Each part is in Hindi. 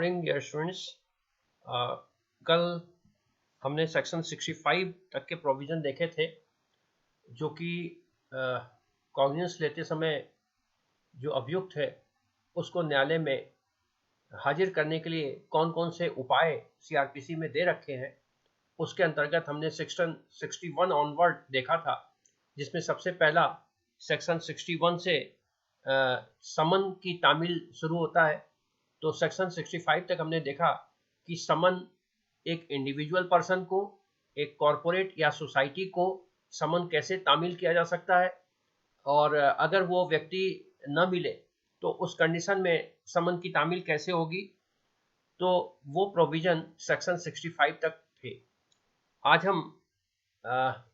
Morning dear students. कल हमने सेक्शन 65 तक के प्रोविजन देखे थे, जो कि कॉग्निजेंस लेते समय जो अभियुक्त है उसको न्यायालय में हाजिर करने के लिए कौन कौन से उपाय सीआरपीसी में दे रखे हैं। उसके अंतर्गत हमने सेक्शन 61 ऑनवर्ड देखा था, जिसमें सबसे पहला सेक्शन 61 से समन की तामील शुरू होता है। तो सेक्शन 65 तक हमने देखा कि समन एक इंडिविजुअल पर्सन को, एक कॉरपोरेट या सोसाइटी को समन कैसे तामील किया जा सकता है, और अगर वो व्यक्ति न मिले तो उस कंडीशन में समन की तामील कैसे होगी। तो वो प्रोविजन सेक्शन 65 तक थे। आज हम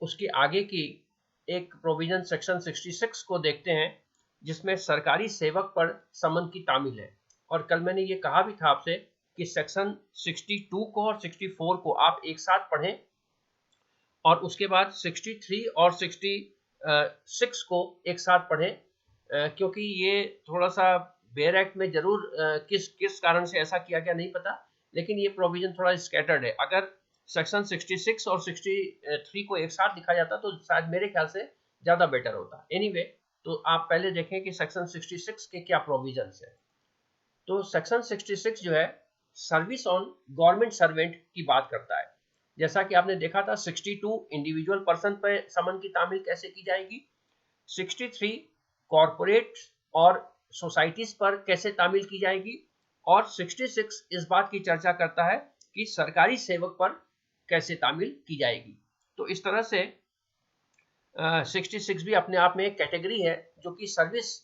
उसके आगे की एक प्रोविजन सेक्शन 66 को देखते हैं, जिसमें सरकारी सेवक पर समन की तामील है। और कल मैंने ये कहा भी था आपसे कि सेक्शन 62 को और 64 को आप एक साथ पढ़ें, और उसके बाद 63 और 66 को एक साथ पढ़ें, क्योंकि ये थोड़ा सा बेयर एक्ट में जरूर किस कारण से ऐसा किया गया नहीं पता, लेकिन ये प्रोविजन थोड़ा स्कैटर्ड है। अगर सेक्शन 66 और 63 को एक साथ लिखा जाता तो शायद मेरे ख्याल से ज्यादा बेटर होता। एनीवे, तो आप पहले देखें कि सेक्शन 66 के क्या प्रोविजंस है। तो सेक्शन 66 जो है सर्विस ऑन गवर्नमेंट सर्वेंट की बात करता है। जैसा कि आपने देखा था 62 इंडिविजुअल पर्सन पर समन की तामील कैसे की जाएगी, 63 कॉरपोरेट और सोसाइटीज पर कैसे तामील की जाएगी, और 66 इस बात की चर्चा करता है कि सरकारी सेवक पर कैसे तामील की जाएगी। तो इस तरह से 66 भी अपने आप में एक कैटेगरी है, जो कि सर्विस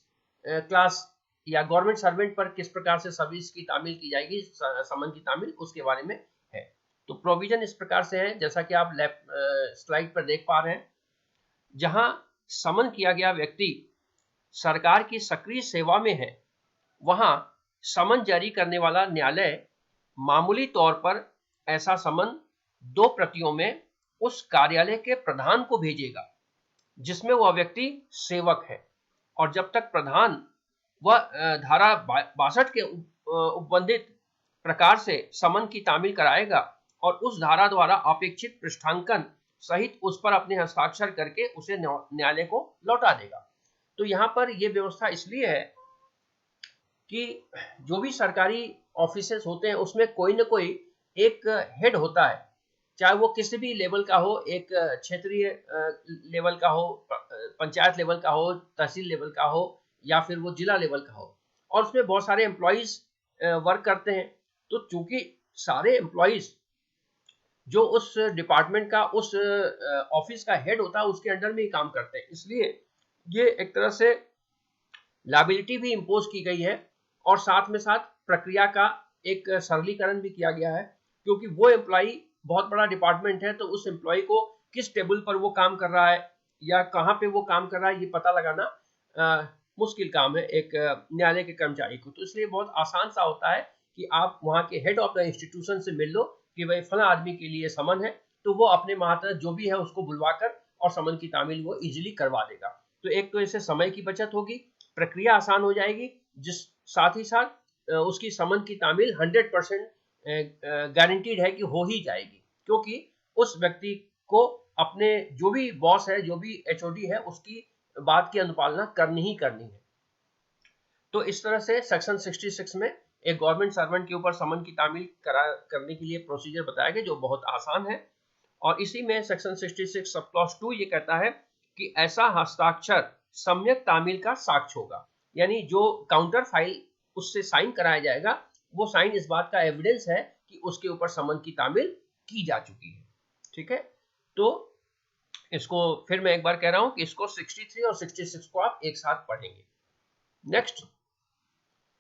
क्लास या गवर्नमेंट सर्वेंट पर किस प्रकार से सर्विस की तामील की जाएगी, समन की तामील, उसके बारे में है। तो प्रोविजन इस प्रकार से है, जैसा कि आप स्लाइड पर देख पा रहे हैं। जहां समन किया गया व्यक्ति सरकार की सक्रिय सेवा में है, वहां समन जारी करने वाला न्यायालय मामूली तौर पर ऐसा समन 2 प्रतियों में उस कार्यालय के प्रधान को भेजेगा जिसमें वह व्यक्ति सेवक है, और जब तक प्रधान वह धारा 62 के उपबंधित प्रकार से समन की तामील कराएगा और उस धारा द्वारा अपेक्षित पृष्ठांकन सहित उस पर अपने हस्ताक्षर करके उसे न्यायालय को लौटा देगा। तो यहाँ पर यह व्यवस्था इसलिए है कि जो भी सरकारी ऑफिसेस होते हैं उसमें कोई ना कोई एक हेड होता है, चाहे वो किसी भी लेवल का हो, एक क्षेत्रीय लेवल का हो, पंचायत लेवल का हो, तहसील लेवल का हो, या फिर वो जिला लेवल का हो, और उसमें बहुत सारे एम्प्लॉइज वर्क करते हैं। तो चूंकि सारे एम्प्लॉइज जो उस डिपार्टमेंट का, उस ऑफिस का हेड होता है, उसके अंडर में ही काम करते हैं, इसलिए ये एक तरह से लायबिलिटी भी इम्पोज की गई है, और साथ में साथ प्रक्रिया का एक सरलीकरण भी किया गया है, क्योंकि वो एम्प्लॉई बहुत बड़ा डिपार्टमेंट है, तो उस एम्प्लॉय को किस टेबल पर वो काम कर रहा है या कहाँ पे वो काम कर रहा है, ये पता लगाना मुश्किल काम है एक न्यायालय के कर्मचारी को। तो इसलिए बहुत आसान सा होता है कि आप वहाँ के हेड ऑफ द इंस्टीट्यूशन से मिल लो कि भाई फला आदमी के लिए समन है, तो वो अपने महातरत जो भी है उसको बुलवाकर और समन की तामील वो इजिली करवा देगा। तो एक तो इससे समय की बचत होगी, प्रक्रिया आसान हो जाएगी, जिस साथ ही साथ उसकी समन की तामील 100% गारंटीड है कि हो ही जाएगी, क्योंकि उस व्यक्ति को अपने जो भी बॉस है, जो भी एचओडी है, उसकी बात की अनुपालना करनी ही करनी है। तो इस तरह से सेक्शन 66 में एक गवर्नमेंट सर्वेंट के ऊपर समन की तामील करने के लिए प्रोसीजर बताया गया, जो बहुत आसान है। और इसी में सेक्शन 66 सब क्लॉज 2 ये कहता है कि ऐसा हस्ताक्षर सम्यक तामील का साक्ष्य होगा, यानी जो काउंटर फाइल उससे साइन कराया जाएगा, वो साइन इस बात का एविडेंस है कि उसके ऊपर समन की तामील की जा चुकी है। ठीक है, तो इसको फिर मैं एक बार कह रहा हूं कि इसको 63 और 66 को आप एक साथ पढ़ेंगे। Next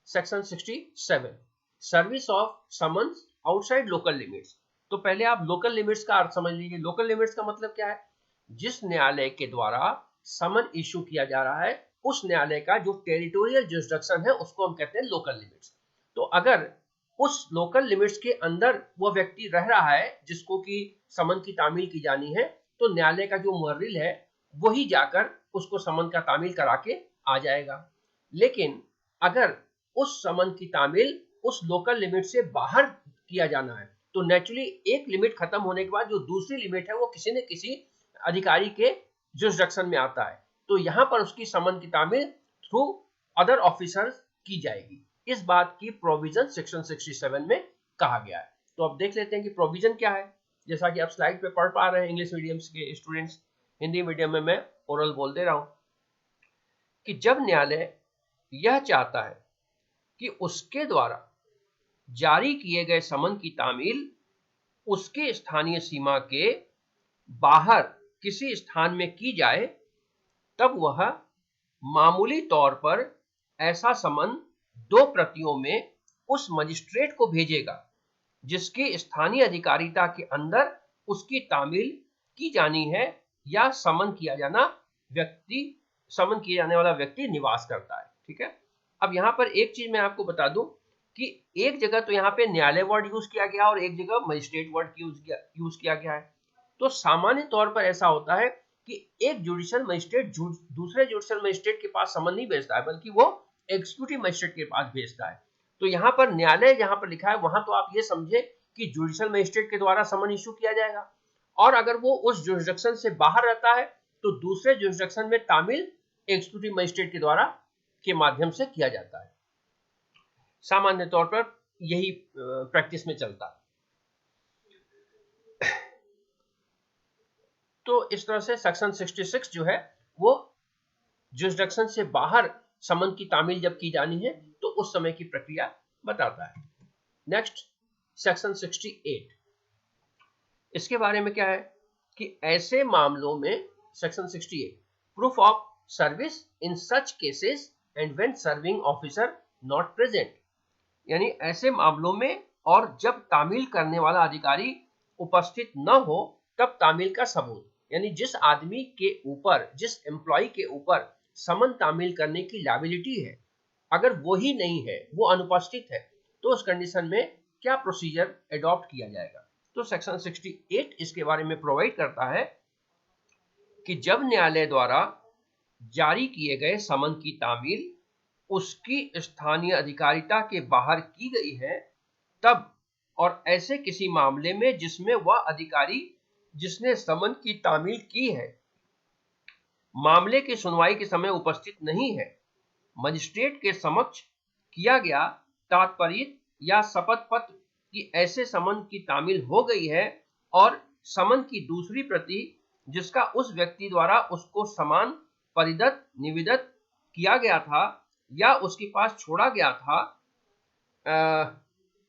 section 67 service of summons outside local limits. तो पहले आप लोकल लिमिट्स का अर्थ समझ लीजिए। लोकल लिमिट्स का मतलब क्या है? जिस न्यायालय के द्वारा समन इशू किया जा रहा है, उस न्यायालय का जो टेरिटोरियल जुरिसडिक्शन है, उसको हम कहते हैं लोकल लिमिट्स। तो अगर उस लोकल लिमिट्स के अंदर वो व्यक्ति रह रहा है जिसको कि समन की तामील की जानी है, तो न्यायालय का जो मुहर्रिर है वही जाकर उसको समन का तामील करा के आ जाएगा। लेकिन अगर उस समन की तामील उस लोकल लिमिट से बाहर किया जाना है। तो नेचुरली एक लिमिट खत्म होने के बाद जो दूसरी लिमिट है वो किसी न किसी अधिकारी के जुरिसडिक्शन में आता है, तो यहाँ पर उसकी समन की तामील थ्रू अदर ऑफिसर्स की जाएगी। इस बात की प्रोविजन सेक्शन 67 में कहा गया है। तो अब देख लेते हैं कि प्रोविजन क्या है। जैसा कि आप स्लाइड पे पढ़ पा रहे हैं, इंग्लिश मीडियम के स्टूडेंट्स, हिंदी मीडियम में मैं ओरल बोल दे रहा हूं कि जब न्यायालय यह चाहता है कि उसके द्वारा जारी किए गए समन की तामील उसके स्थानीय सीमा के बाहर किसी स्थान में की जाए, तब वह मामूली तौर पर ऐसा समन 2 प्रतियों में उस मजिस्ट्रेट को भेजेगा जिसकी स्थानीय अधिकारिता के अंदर उसकी तामील की जानी है या समन किया जाने वाला व्यक्ति निवास करता है। ठीक है। अब यहाँ पर एक चीज मैं आपको बता दूं कि एक जगह तो यहाँ पे न्यायालय वर्ड यूज किया गया और एक जगह मजिस्ट्रेट वर्ड यूज किया गया है। तो सामान्य तौर पर ऐसा होता है कि एक जुडिशियल मजिस्ट्रेट दूसरे जुडिशियल मजिस्ट्रेट के पास समन नहीं भेजता है, बल्कि वो एग्जीक्यूटिव मजिस्ट्रेट के पास भेजता है। तो यहाँ पर न्यायालय जहां पर लिखा है वहां तो आप ये समझे कि जुडिशियल मजिस्ट्रेट के द्वारा समन इशू किया जाएगा, और अगर वो उस जुरिसडिक्शन से बाहर रहता है तो दूसरे जुरिसडिक्शन में तामील एग्जीक्यूटिव मजिस्ट्रेट के द्वारा के माध्यम से किया जाता है। सामान्य तौर पर यही प्रैक्टिस में चलता है। तो इस तरह से सेक्शन 66 जो है वो जुरिसडिक्शन से बाहर समन की तामील जब की जानी है तो उस समय की प्रक्रिया बताता है। नेक्स्ट सेक्शन 68, इसके बारे में क्या है कि ऐसे मामलों में section 68 proof of service in such cases and when serving officer not present, यानी ऐसे मामलों में और जब तामील करने वाला अधिकारी उपस्थित न हो तब तामील का सबूत, यानी जिस आदमी के ऊपर, जिस एम्प्लॉय के ऊपर समन तामील करने की लायबिलिटी है, अगर वो ही नहीं है, वो अनुपस्थित है, तो उस कंडीशन में क्या प्रोसीजर एडॉप्ट किया जाएगा। तो सेक्शन 68 इसके बारे में प्रोवाइड करता है कि जब न्यायालय द्वारा जारी किए गए समन की तामील उसकी स्थानीय अधिकारिता के बाहर की गई है, तब और ऐसे किसी मामले में जिसमें वह अधिकारी जिसने समन की तामील की है मामले की सुनवाई के समय उपस्थित नहीं है, मजिस्ट्रेट के समक्ष किया गया तात्पर्य या शपथ पत्र की ऐसे समन की तामील हो गई है और समन की दूसरी प्रति जिसका उस व्यक्ति द्वारा उसको समान परिदत्त निवेदित किया गया था या उसके पास छोड़ा गया था,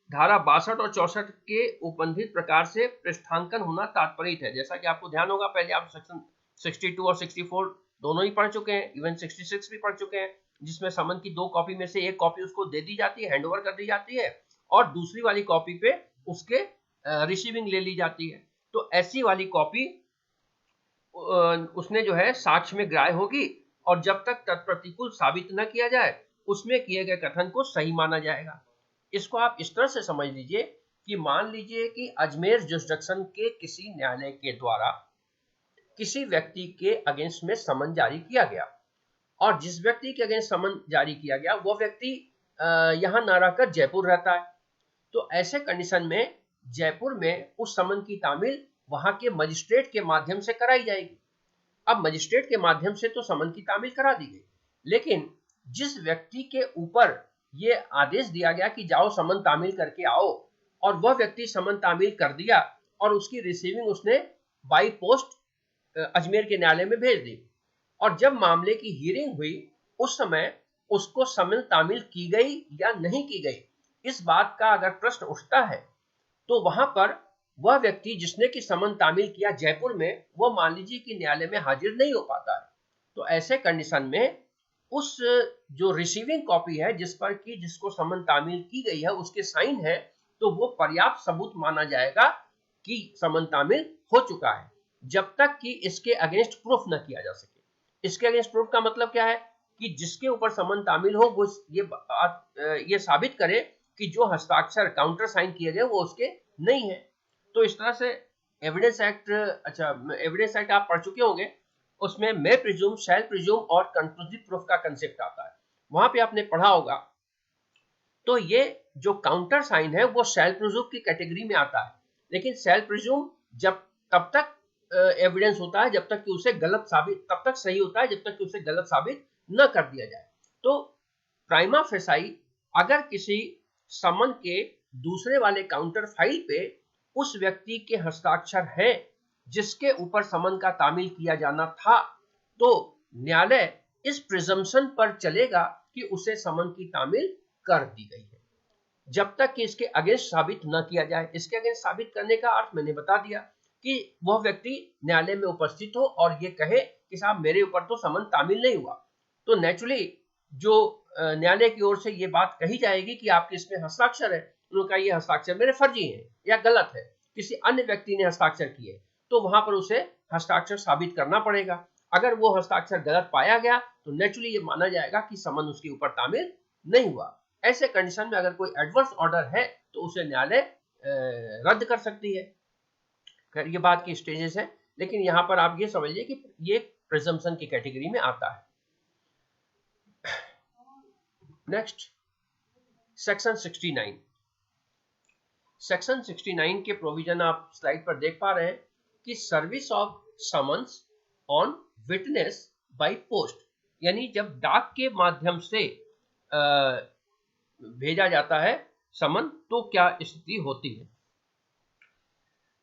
धारा 62 और 64 के उपबंधित प्रकार से पृष्ठांकन होना तात्पर्य है। जैसा कि आपको ध्यान होगा, पहले आप सेक्शन 62 और 64 दोनों ही पढ़ चुके हैं, इवन 66 भी पढ़ चुके हैं, जिसमें समन की 2 कॉपी में से एक कॉपी उसको दे दी जाती है, हैंड ओवर कर दी जाती है, और दूसरी वाली कॉपी पे उसके रिसीविंग ले ली जाती है। तो ऐसी वाली कॉपी उसने जो है साक्ष्य में ग्राह्य होगी और जब तक तत्प्रतिकूल साबित न किया जाए उसमें किए गए कथन को सही माना जाएगा। इसको आप इस तरह से समझ लीजिए कि मान लीजिए कि अजमेर जुरिसडिक्शन के किसी न्यायालय के द्वारा किसी व्यक्ति के अगेंस्ट में समन जारी किया गया, और जिस व्यक्ति के अगेंस्ट समन जारी किया गया वो व्यक्ति यहां न रहकर जयपुर रहता है। तो ऐसे कंडीशन में जयपुर में उस समन की तामील वहां के मजिस्ट्रेट के माध्यम से कराई जाएगी। अब मजिस्ट्रेट के माध्यम से तो समन की तामील करा दी गई, लेकिन जिस व्यक्ति के ऊपर ये आदेश दिया गया कि जाओ समन तामील करके आओ, और वह व्यक्ति समन तामील कर दिया और उसकी रिसीविंग उसने बाई पोस्ट अजमेर के न्यायालय में भेज दी, और जब मामले की हियरिंग हुई उस समय उसको समन तामील की गई या नहीं की गई, इस बात का अगर प्रश्न उठता है तो वहां पर वह व्यक्ति जिसने की समन तामील किया जयपुर में, वो मान लीजिए कि न्यायालय में हाजिर नहीं हो पाता है। तो ऐसे कंडीशन में उस जो रिसीविंग कॉपी है जिस पर कि जिसको समन तामील की गई है उसके साइन है, तो वो पर्याप्त सबूत माना जाएगा कि समन तामील हो चुका है, जब तक कि इसके अगेंस्ट प्रूफ न किया जा सके। इसके अगेंस्ट प्रूफ का मतलब क्या है कि जिसके ऊपर समन तामील हो वो ये साबित करे कि जो हस्ताक्षर काउंटर साइन किए गए वो उसके नहीं है। तो इस तरह से एविडेंस एक्ट, एविडेंस एक्ट आप पढ़ चुके होंगे, उसमें मे प्रिज्यूम, शैल प्रिज्यूम और कंक्लूसिव प्रूफ का कंसेप्ट आता है, वहां पे आपने पढ़ा होगा। तो ये जो काउंटर साइन है वो शैल प्रिज्यूम की कैटेगरी में आता है, लेकिन शैल प्रिज्यूम जब तब तक एविडेंस होता है जब तक कि उसे गलत साबित, तब तक सही होता है जब तक कि उसे गलत साबित न कर दिया जाए। तो प्राइमा फेसाई अगर किसी समन के दूसरे वाले काउंटर फाइल पे उस व्यक्ति के हस्ताक्षर है जिसके ऊपर समन का तामील किया जाना था, तो न्यायालय इस प्रिजम्पशन पर चलेगा कि उसे समन की तामील कर दी गई है, जब तक कि इसके अगेंस्ट साबित न किया जाए। इसके अगेंस्ट साबित करने का अर्थ मैंने बता दिया कि वह व्यक्ति न्यायालय में उपस्थित हो और ये कहे कि साहब मेरे ऊपर तो समन तामील नहीं हुआ, तो नेचुरली जो न्यायालय की ओर से ये बात कही जाएगी कि आपके इसमें हस्ताक्षर है, उनका ये हस्ताक्षर मेरे फर्जी है या गलत है, किसी अन्य व्यक्ति ने हस्ताक्षर किए, तो वहां पर उसे हस्ताक्षर साबित करना पड़ेगा। अगर वो हस्ताक्षर गलत पाया गया तो नेचुरली ये माना जाएगा कि समन उसके ऊपर तामील नहीं हुआ। ऐसे कंडीशन में अगर कोई एडवर्स ऑर्डर है तो उसे न्यायालय रद्द कर सकती है। ये बात की स्टेजेस है, लेकिन यहां पर आप ये समझिए कि ये प्रिजम्पशन की कैटेगरी में आता है। Next section 69। सेक्शन 69 के प्रोविजन आप स्लाइड पर देख पा रहे हैं कि service of summons on witness by post, यानी जब डाक के माध्यम से भेजा जाता है समन तो क्या स्थिति होती है।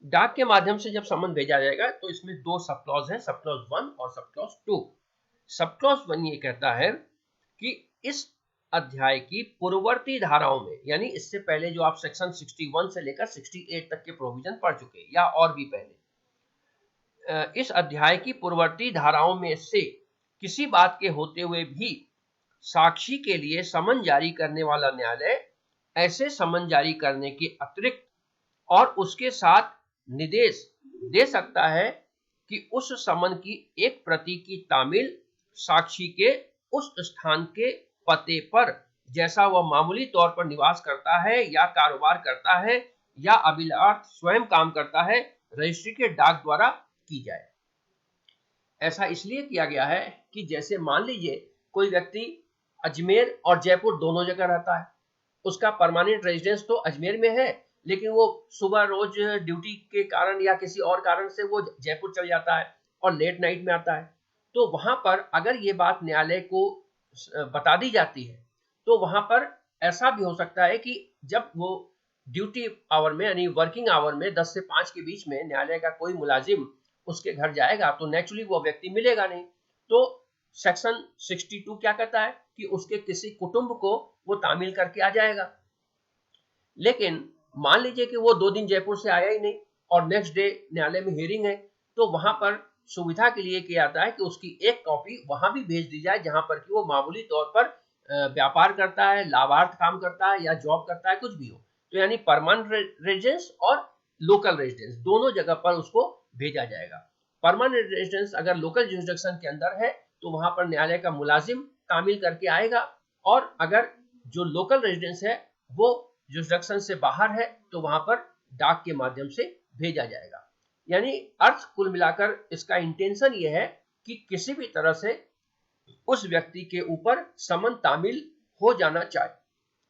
डाक के माध्यम से जब समन भेजा जाएगा तो इसमें दो सब क्लॉज है, सब क्लॉज 1 और सब क्लॉज 2। सब क्लॉज 1 ये कहता है कि इस अध्याय की पूर्ववर्ती धाराओं में, यानी इससे पहले जो आप सेक्शन 61 से लेकर 68 तक के प्रोविजन पढ़ चुके या और भी पहले, इस अध्याय की पूर्ववर्ती धाराओं में से किसी बात के होते हुए भी साक्षी के लिए समन जारी करने वाला न्यायालय ऐसे समन जारी करने के अतिरिक्त और उसके साथ निर्देश दे सकता है कि उस समन की एक प्रति की तामील साक्षी के उस स्थान के पते पर, जैसा वह मामूली तौर पर निवास करता है या कारोबार करता है या अभिलाष स्वयं काम करता है, रजिस्ट्री के डाक द्वारा की जाए। ऐसा इसलिए किया गया है कि जैसे मान लीजिए कोई व्यक्ति अजमेर और जयपुर दोनों जगह रहता है, उसका परमानेंट रेजिडेंस तो अजमेर में है, लेकिन वो सुबह रोज ड्यूटी के कारण या किसी और कारण से वो जयपुर चल जाता है और लेट नाइट में आता है, तो वहां पर अगर ये बात न्यायालय को बता दी जाती है तो वहां पर ऐसा भी हो सकता है कि जब वो ड्यूटी आवर में यानी वर्किंग आवर में 10 से 5 के बीच में न्यायालय का कोई मुलाजिम उसके घर जाएगा तो नेचुरली वो व्यक्ति मिलेगा नहीं। तो सेक्शन 62 क्या कहता है कि उसके किसी कुटुंब को वो तामील करके आ जाएगा। लेकिन मान लीजिए कि वो 2 दिन जयपुर से आया ही नहीं और नेक्स्ट डे न्यायालय में हियरिंग है, तो वहां पर सुविधा के लिए किया जाता है कि उसकी एक कॉपी वहां भी भेज दी जाए जहां पर कि वो मामूली तौर पर व्यापार करता है, लाभार्थ काम करता है या जॉब करता है, कुछ भी हो। तो यानी परमानेंट रेजिडेंस और लोकल रेजिडेंस दोनों जगह पर उसको भेजा जाएगा। परमानेंट रेजिडेंस अगर लोकल जुरिसडिक्शन के अंदर है तो वहां पर न्यायालय का मुलाजिम तामील करके आएगा, और अगर जो लोकल रेजिडेंस है वो जुरिसडिक्शन से बाहर है तो वहां पर डाक के माध्यम से भेजा जाएगा। यानी अर्थ कुल मिलाकर इसका इंटेंशन ये है कि किसी भी तरह से उस व्यक्ति के ऊपर समन तामील हो जाना चाहिए,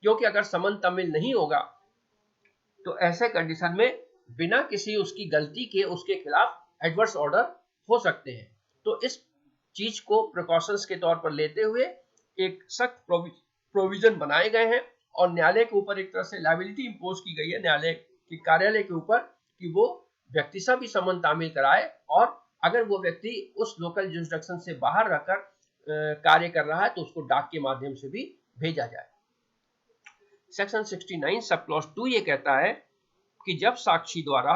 क्योंकि अगर समन तामील नहीं होगा तो ऐसे कंडीशन में बिना किसी उसकी गलती के उसके खिलाफ एडवर्स ऑर्डर हो सकते हैं। तो इस चीज को प्रिकॉशंस के तौर पर लेते हुए एक सख्त प्रोविजन बनाए गए हैं और न्यायालय के ऊपर एक तरह से लायबिलिटी इंपोज की गई है, न्यायालय के कार्यालय के ऊपर, कि वो व्यक्ति से भी समन तामील कराए, और अगर वो व्यक्ति उस लोकल जुरिसडिक्शन से बाहर रहकर कार्य कर रहा है तो उसको डाक के माध्यम से भी भेजा जाए। सेक्शन 69 सब क्लॉज 2 ये कहता है कि जब साक्षी द्वारा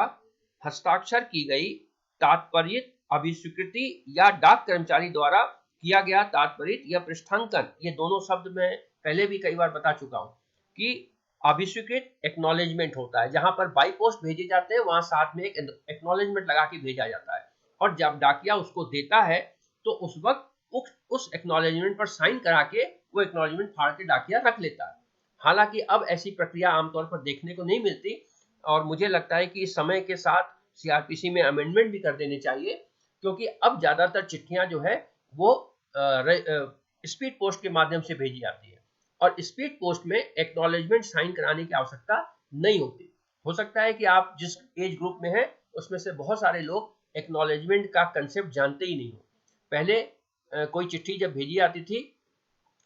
हस्ताक्षर की गई तात्पर्यित अभिस्वीकृति या डाक कर्मचारी द्वारा किया गया तात्पर्यित या पृष्ठांकन, ये दोनों शब्द मैं पहले भी कई बार बता चुका हूं कि अभिस्वीकृत एक्नॉलेजमेंट होता है, जहां पर बाई पोस्ट भेजे जाते हैं वहां साथ में एक एक्नॉलेजमेंट लगा के भेजा जाता है, और जब डाकिया उसको देता है तो उस वक्त उस एक्नॉलेजमेंट पर साइन करा के वो एक्नॉलेजमेंट फाड़ के डाकिया रख लेता है। हालांकि अब ऐसी प्रक्रिया आमतौर पर देखने को नहीं मिलती, और मुझे लगता है कि समय के साथ सीआरपीसी में अमेंडमेंट भी कर देने चाहिए, क्योंकि अब ज्यादातर चिट्ठियां जो है वो स्पीड पोस्ट के माध्यम से भेजी जाती है। और स्पीड पोस्ट में एक्नॉलेजमेंट साइन कराने की आवश्यकता नहीं होती। हो सकता है कि आप जिस एज ग्रुप में हैं उसमें से बहुत सारे लोग एक्नॉलेजमेंट का कंसेप्ट जानते ही नहीं हो। पहले कोई चिट्ठी जब भेजी जाती थी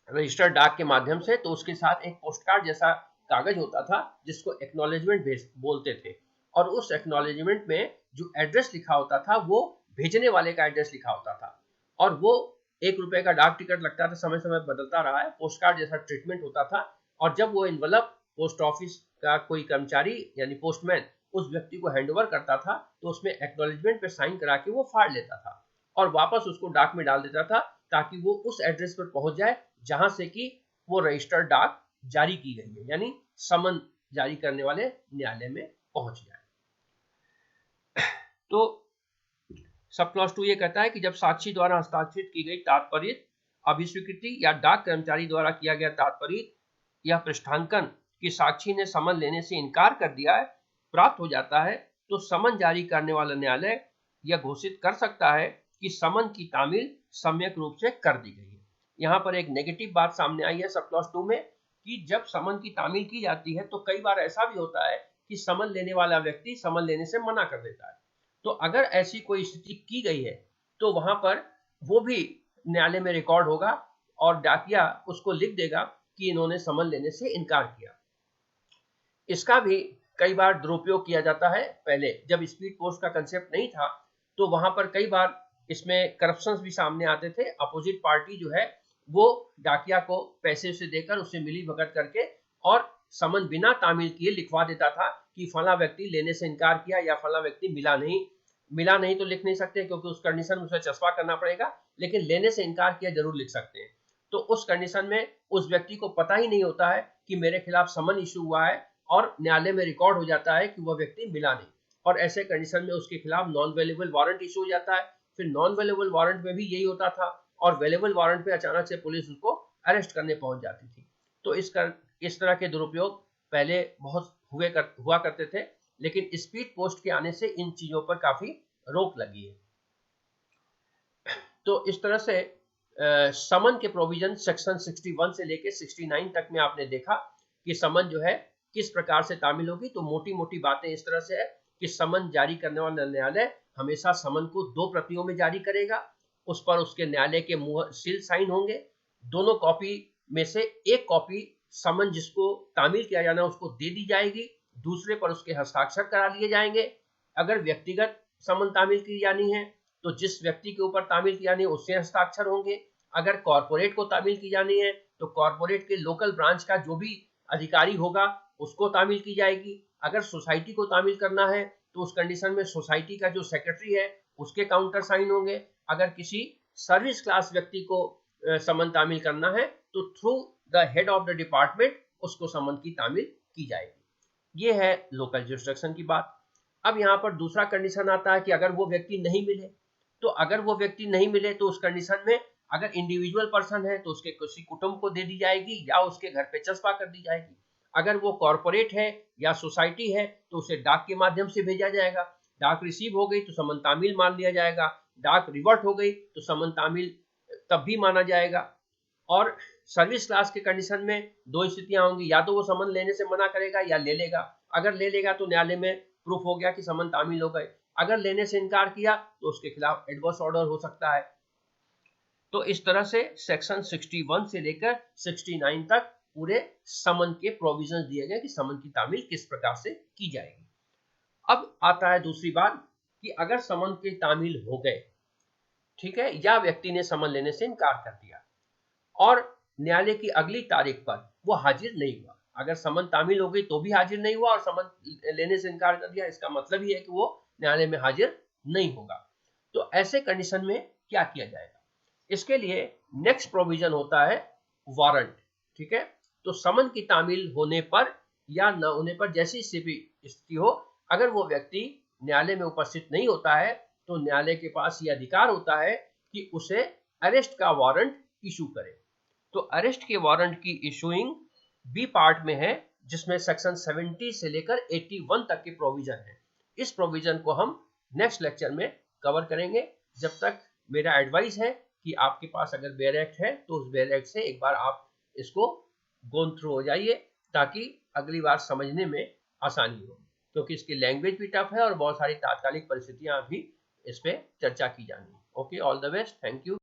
रजिस्टर्ड डाक के माध्यम से, तो उसके साथ एक पोस्ट कार्ड जैसा कागज होता था जिसको एक्नॉलेजमेंट बोलते थे, और उस एक्नॉलेजमेंट में जो एड्रेस लिखा होता था वो भेजने वाले का एड्रेस लिखा होता था, और वो 1 रुपए का डाक टिकट लगता था, समय समय बदलता रहा है, पोस्ट कार्ड जैसा ट्रीटमेंट होता था। और जब वो इन्वेलप पोस्ट ऑफिस का कोई कर्मचारी यानी पोस्टमैन उस व्यक्ति को हैंडओवर करता था तो उसमें एक्नॉलेजमेंट पे साइन करा के वो फाड़ लेता था और वापस उसको डाक में डाल देता था, ताकि वो उस एड्रेस पर पहुंच जाए जहां से कि वो रजिस्टर्ड डाक जारी की गई है, यानी समन जारी करने वाले न्यायालय में पहुंच जाए। तो सब क्लॉज 2 ये कहता है कि जब साक्षी द्वारा हस्ताक्षरित की गई तात्पर्य अभिस्वीकृति या डाक कर्मचारी द्वारा किया गया तात्पर्य या पृष्ठांकन कि साक्षी ने समन लेने से इनकार कर दिया है प्राप्त हो जाता है, तो समन जारी करने वाला न्यायालय यह घोषित कर सकता है कि समन की तामील सम्यक रूप से कर दी गई है। यहाँ पर एक नेगेटिव बात सामने आई है सब क्लॉज 2 में कि जब समन की तामील की जाती है तो कई बार ऐसा भी होता है कि समन लेने वाला व्यक्ति समन लेने से मना कर देता है। तो अगर ऐसी कोई स्थिति की गई है तो वहां पर वो भी न्यायालय में रिकॉर्ड होगा और डाकिया उसको लिख देगा कि इन्होंने समन लेने से इनकार किया। इसका भी कई बार दुरुपयोग किया जाता है। पहले जब स्पीड पोस्ट का कंसेप्ट नहीं था तो वहां पर कई बार इसमें करप्शन भी सामने आते थे। अपोजिट पार्टी जो है वो डाकिया को पैसे से देकर उससे मिली भगत करके और समन बिना तामील किए लिखवा देता था कि फला व्यक्ति लेने से इनकार किया या फला व्यक्ति मिला नहीं तो लिख नहीं सकते क्योंकि उस कंडीशन में उसे चस्पा करना पड़ेगा, लेकिन लेने से इनकार किया जरूर लिख सकते हैं। तो उस कंडीशन में उस व्यक्ति को पता ही नहीं होता है कि मेरे खिलाफ समन इशू हुआ है और न्यायालय में रिकॉर्ड हो जाता है कि वह व्यक्ति मिला नहीं, और ऐसे कंडीशन में उसके खिलाफ नॉन वेलेबल वारंट इशू हो जाता है। फिर नॉन वेलेबल वारंट में भी यही होता था और वेलेबल वारंट पे अचानक से पुलिस उसको अरेस्ट करने पहुंच जाती थी। तो इस तरह के दुरुपयोग पहले बहुत हुआ करते थे, लेकिन स्पीड पोस्ट के आने से इन चीजों पर काफी रोक लगी है। तो इस तरह से समन के प्रोविजन सेक्शन 61 से लेके 69 तक में आपने देखा कि समन जो है किस प्रकार से तामील होगी। तो मोटी मोटी बातें इस तरह से है कि समन जारी करने वाला न्यायालय हमेशा समन को 2 प्रतियों में जारी करेगा, उस पर उसके न्यायालय के मुहर सील साइन होंगे। दोनों कॉपी में से एक कॉपी समन जिसको तामील किया जाना उसको दे दी जाएगी, दूसरे पर उसके हस्ताक्षर करा लिए जाएंगे। अगर व्यक्तिगत समन तामील की जानी है तो जिस व्यक्ति के ऊपर तामील की जानी है उससे हस्ताक्षर होंगे। अगर कॉर्पोरेट को तामील की जानी है तो कॉर्पोरेट के लोकल ब्रांच का जो भी अधिकारी होगा उसको तामील की जाएगी। अगर सोसाइटी को तामील करना है तो उस कंडीशन में सोसाइटी का जो सेक्रेटरी है उसके काउंटर साइन होंगे। अगर किसी सर्विस क्लास व्यक्ति को समन तामील करना है तो through the head of the department उसको समन की तामील की जाएगी। ये है लोकल जुरिसडिक्शन की बात। अब यहाँ पर दूसरा कंडीशन आता है कि अगर वो व्यक्ति नहीं मिले, तो अगर वो व्यक्ति नहीं मिले तो उस कंडीशन में अगर इंडिविजुअल पर्सन है तो उसके किसी कुटुंब को दे दी जाएगी या उसके घर पे चस्पा कर दी जाएगी। अगर वो कॉर्पोरेट है या सोसाइटी है तो उसे डाक के माध्यम से भेजा जाएगा। डाक रिसीव हो गई तो समन तामील मान लिया जाएगा, डाक रिवर्ट हो गई तो समन तामील तब भी माना जाएगा। और सर्विस क्लास के कंडीशन में 2 स्थितियां होंगी, या तो वो समन लेने से मना करेगा या ले लेगा। अगर ले लेगा तो न्यायालय में प्रूफ हो गया कि समन तामील हो गए। अगर लेने से इनकार किया तो उसके खिलाफ एडवर्स ऑर्डर हो सकता है। तो इस तरह से सेक्शन 61 से लेकर 69 तक पूरे समन के प्रोविजन दिए गए कि समन की तामील किस प्रकार से की जाएगी। अब आता है दूसरी बात कि अगर समन की तामील हो गए, ठीक है, या व्यक्ति ने समन लेने से इनकार कर दिया और न्यायालय की अगली तारीख पर वो हाजिर नहीं हुआ। अगर समन तामील हो गई तो भी हाजिर नहीं हुआ और समन लेने से इनकार कर दिया, इसका मतलब ही है कि वो न्यायालय में हाजिर नहीं होगा। तो ऐसे कंडीशन में क्या किया जाएगा? इसके लिए नेक्स्ट प्रोविजन होता है वारंट। ठीक है, तो समन की तामील होने पर या न होने पर जैसी स्थिति हो, अगर वो व्यक्ति न्यायालय में उपस्थित नहीं होता है तो न्यायालय के पास यह अधिकार होता है कि उसे अरेस्ट का वारंट इशू करे। तो अरेस्ट के वारंट की इशूइंग बी पार्ट में है, जिसमें सेक्शन 70 से लेकर 81 तक के प्रोविजन है। इस प्रोविजन को हम नेक्स्ट लेक्चर में कवर करेंगे। जब तक मेरा एडवाइस है कि आपके पास अगर बेयर एक्ट है तो उस बेयर एक्ट से एक बार आप इसको गोन थ्रू हो जाइए ताकि अगली बार समझने में आसानी हो, क्योंकि इसकी लैंग्वेज भी टफ है और बहुत सारी तात्कालिक परिस्थितियां भी इस पे चर्चा की जानी है। Okay, all the best, thank you.